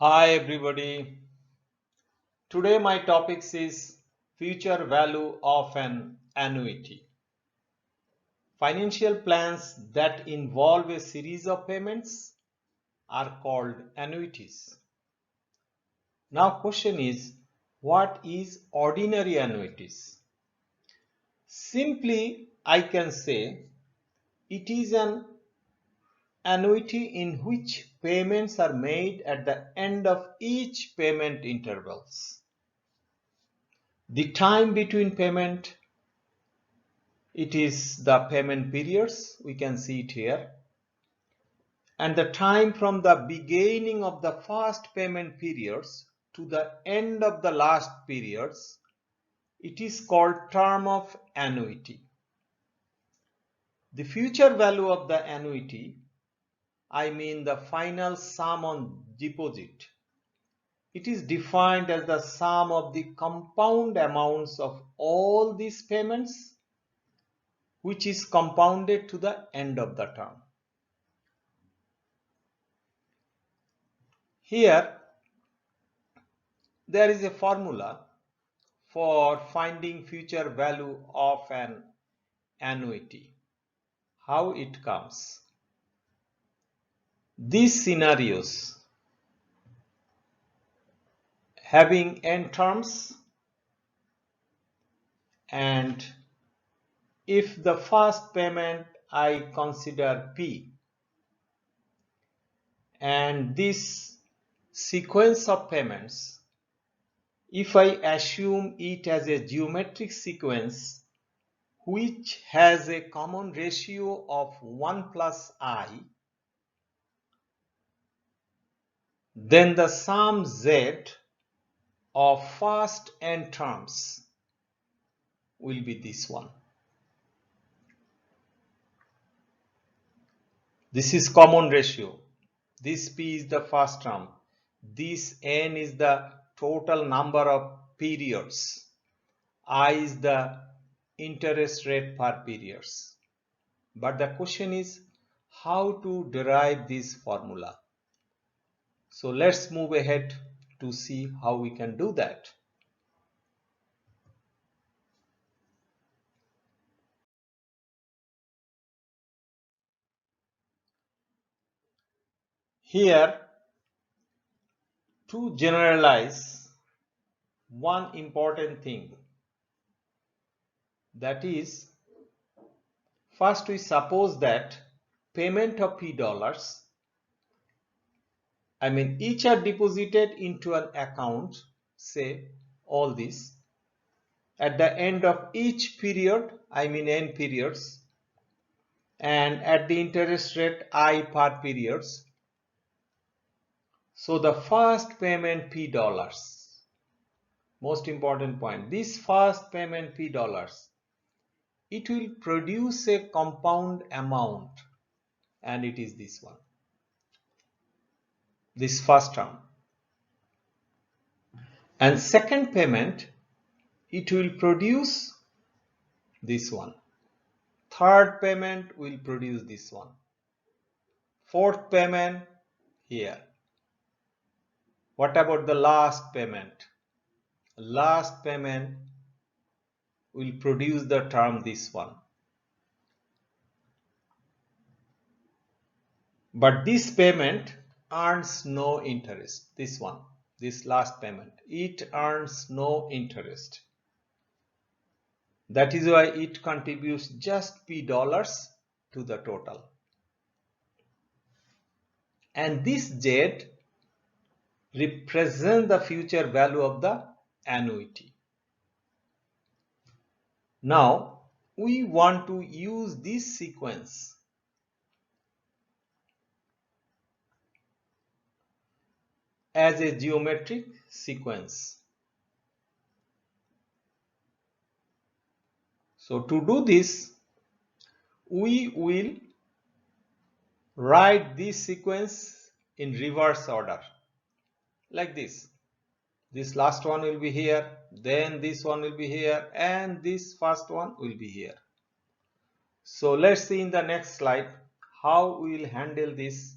Hi everybody. Today my topic is future value of an annuity. Financial plans that involve a series of payments are called annuities. Now question is, what is ordinary annuities? Simply I can say it is an annuity in which payments are made at the end of each payment intervals. The time between payment, it is the payment periods, we can see it here, and the time from the beginning of the first payment periods to the end of the last periods, it is called term of annuity. The future value of the annuity, I mean the final sum on deposit, it is defined as the sum of the compound amounts of all these payments, which is compounded to the end of the term. Here there is a formula for finding future value of an annuity. How it comes? These scenarios having n terms, and if the first payment I consider P, and this sequence of payments, if I assume it as a geometric sequence which has a common ratio of 1 plus I, then the sum Z of first n terms will be this one. This is common ratio. This P is the first term. This N is the total number of periods. I is the interest rate per periods. But the question is how to derive this formula. So let's move ahead to see how we can do that. Here, to generalize one important thing, that is, first we suppose that payment of P dollars, I mean each are deposited into an account, say all this, at the end of each period, I mean n periods, and at the interest rate I per periods. So the first payment P dollars, most important point, this first payment P dollars, it will produce a compound amount, and it is this one, this first term. And second payment, it will produce this one. Third payment will produce this one. Fourth payment here. What about the last payment? Last payment will produce the term this one. But this payment earns no interest. This one, this last payment, it earns no interest. That is why it contributes just P dollars to the total. And this Z represents the future value of the annuity. Now we want to use this sequence as a geometric sequence. So to do this, we will write this sequence in reverse order, like this. This last one will be here, then this one will be here, and this first one will be here. So let's see in the next slide how we will handle this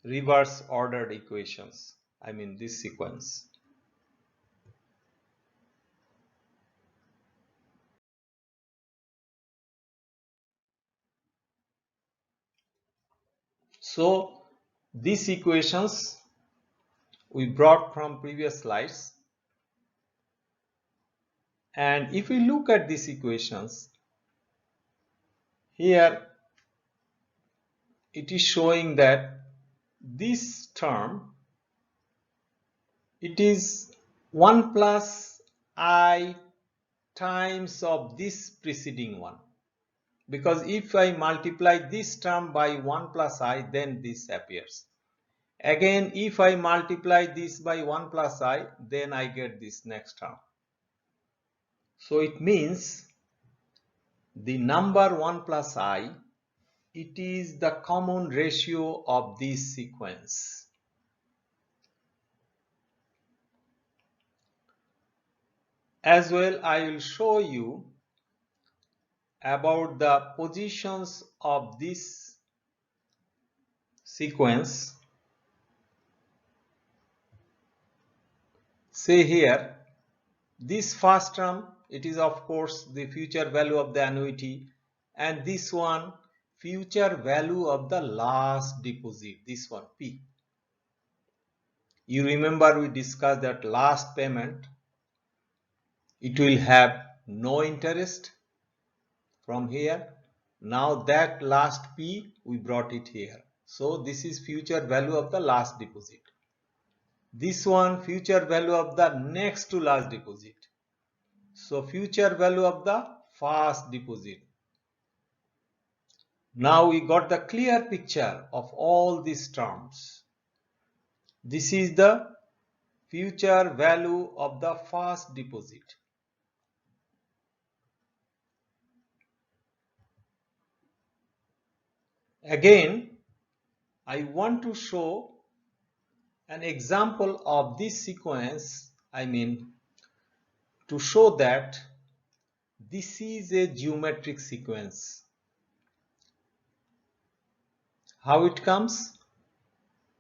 reverse ordered equations, I mean this sequence. So these equations we brought from previous slides, and if we look at these equations here, it is showing that this term, it is 1 plus I times of this preceding one, because if I multiply this term by 1 plus I, then this appears. Again, if I multiply this by 1 plus I, then I get this next term. So it means the number 1 plus I, it is the common ratio of this sequence. As well, I will show you about the positions of this sequence. Say here, this first term, it is of course the future value of the annuity, and this one, future value of the last deposit, this one P. You remember we discussed that last payment, it will have no interest from here. Now that last P, we brought it here. So this is future value of the last deposit. This one, future value of the next to last deposit. So future value of the first deposit. Now we got the clear picture of all these terms. This is the future value of the first deposit. Again, I want to show an example of this sequence, I mean to show that this is a geometric sequence. How it comes?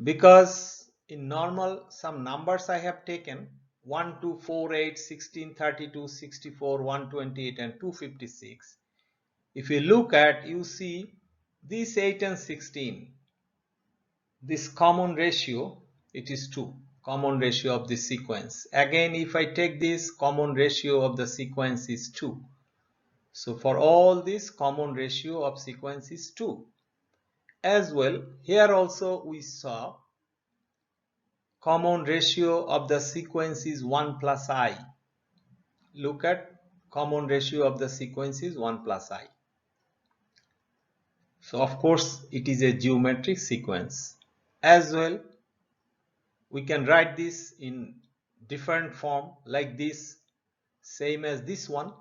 Because in normal some numbers I have taken 1, 2, 4, 8, 16, 32, 64, 128 and 256. If you look at, you see these 8 and 16, this common ratio, it is 2, common ratio of this sequence. Again, if I take this, common ratio of the sequence is 2. So for all this, common ratio of sequence is 2. As well, here also we saw common ratio of the sequence is 1 plus I. Look at common ratio of the sequence is 1 plus I. So of course it is a geometric sequence. As well, we can write this in different form like this, same as this one.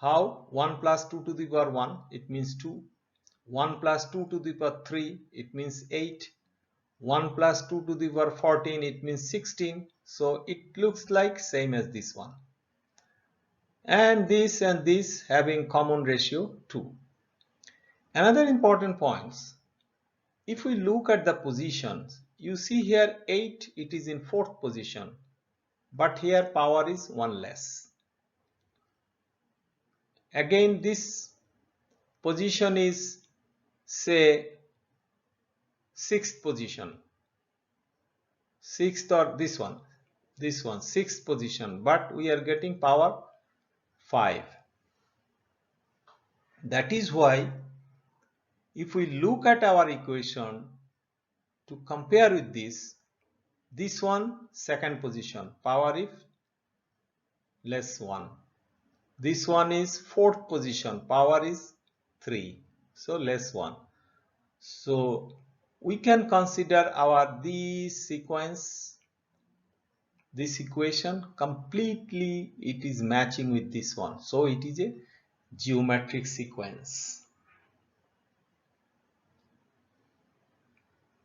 How? 1 plus 2 to the power 1, it means 2. 1 plus 2 to the power 3, it means 8. 1 plus 2 to the power 14, it means 16. So it looks like same as this one. And this having common ratio 2. Another important points, if we look at the positions, you see here 8, it is in 4th position, but here power is 1 less. Again, this position is say 6th position, 6th or this one 6th position, but we are getting power 5. That is why if we look at our equation to compare with this one 2nd position, power is less 1. This one is 4th position, power is 3, so less 1. So we can consider our this sequence, this equation completely it is matching with this one. So it is a geometric sequence.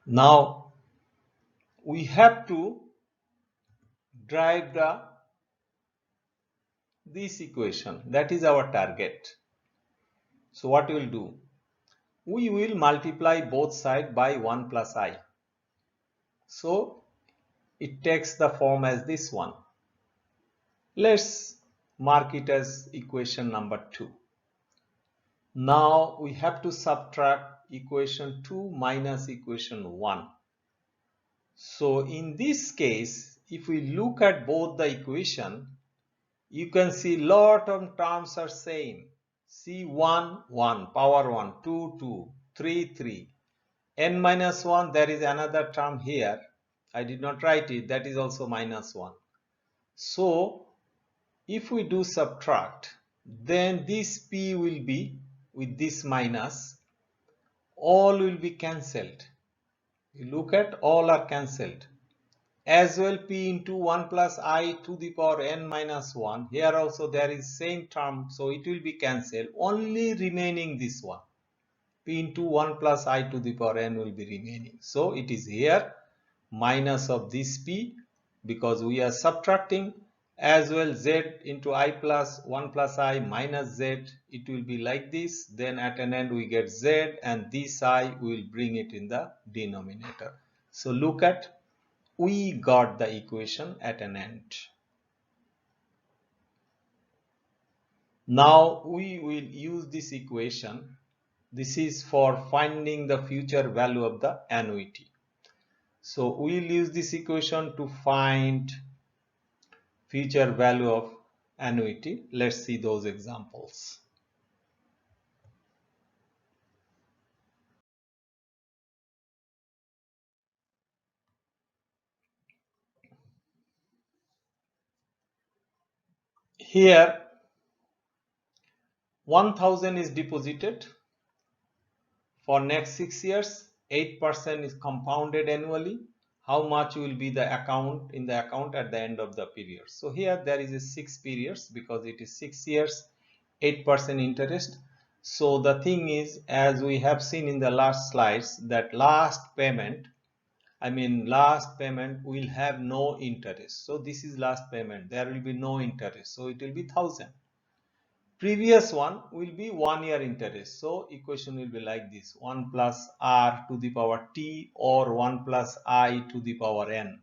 Now we have to drive this equation, that is our target. So what we will do? We will multiply both sides by 1 plus I. So it takes the form as this one. Let's mark it as equation number 2. Now we have to subtract equation 2 minus equation 1. So in this case, if we look at both the equation, you can see lot of terms are same. See 1, 1, power 1, 2, 2, 3, 3. N minus 1, there is another term here. I did not write it, that is also minus 1. So if we do subtract, then this P will be with this minus, all will be cancelled. You look at all are cancelled. As well P into 1 plus I to the power n minus 1. Here also there is same term, so it will be cancelled. Only remaining this one. P into 1 plus I to the power n will be remaining. So it is here minus of this P because we are subtracting, as well Z into I plus 1 plus I minus Z. It will be like this. Then at an end we get Z, and this I will bring it in the denominator. So look at, we got the equation at an end. Now we will use this equation. This is for finding the future value of the annuity. So we will use this equation to find future value of annuity. Let's see those examples. Here 1000 is deposited for next 6 years. 8% is compounded annually. How much will be the account in the account at the end of the period? So here there is a 6 periods because it is 6 years, 8% interest. So the thing is, as we have seen in the last slides, that last payment will have no interest. So this is last payment, there will be no interest, so it will be 1000. Previous one will be 1 year interest. So equation will be like this: 1 plus r to the power t, or 1 plus I to the power n.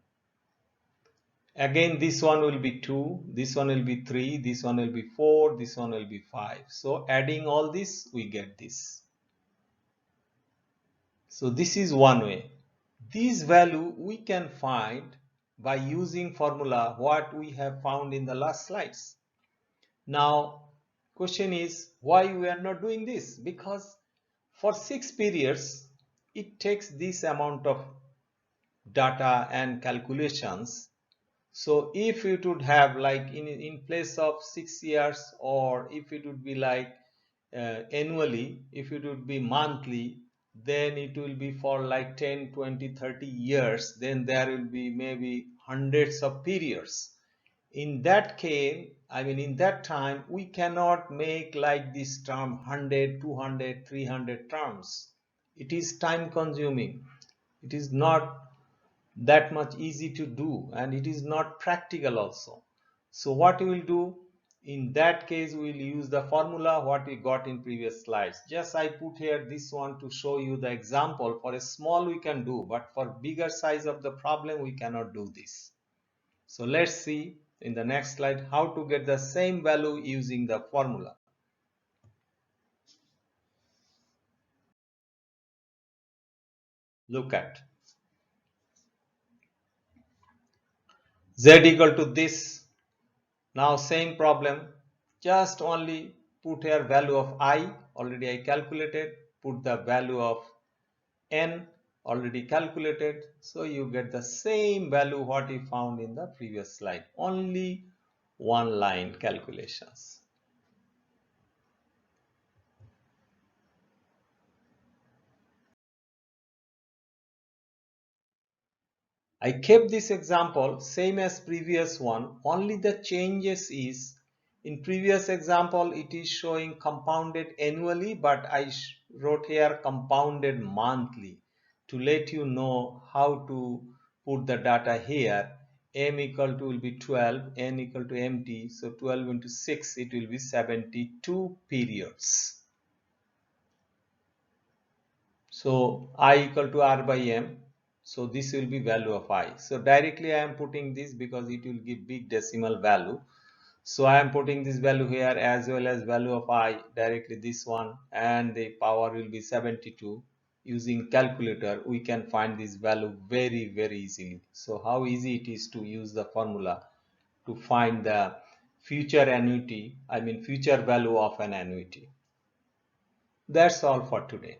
Again this one will be 2, this one will be 3, this one will be 4, this one will be 5. So adding all this, we get this. So this is one way. This value we can find by using formula what we have found in the last slides. Now question is, why we are not doing this? Because for 6 periods it takes this amount of data and calculations. So if it would have like in place of 6 years, or if it would be like annually, if it would be monthly, then it will be for like 10, 20, 30 years. Then there will be maybe hundreds of periods. In that case, in that time, we cannot make like this term 100, 200, 300 terms. It is time consuming. It is not that much easy to do, and it is not practical also. So what we will do in that case, we will use the formula what we got in previous slides. Just I put here this one to show you the example. For a small we can do, but for bigger size of the problem we cannot do this. So let's see in the next slide how to get the same value using the formula. Look at z equal to this. Now same problem, just only put here value of I, already I calculated, put the value of n, already calculated. So you get the same value what you found in the previous slide, only one line calculations. I kept this example same as previous one, only the changes is in previous example it is showing compounded annually, but I wrote here compounded monthly to let you know how to put the data here. M equal to will be 12, N equal to MT, so 12 into 6 it will be 72 periods. So I equal to R by M. So this will be value of I. So directly I am putting this because it will give big decimal value. So I am putting this value here as well as value of I directly this one, and the power will be 72. Using calculator we can find this value very easily. So how easy it is to use the formula to find the future annuity, I mean future value of an annuity. That's all for today.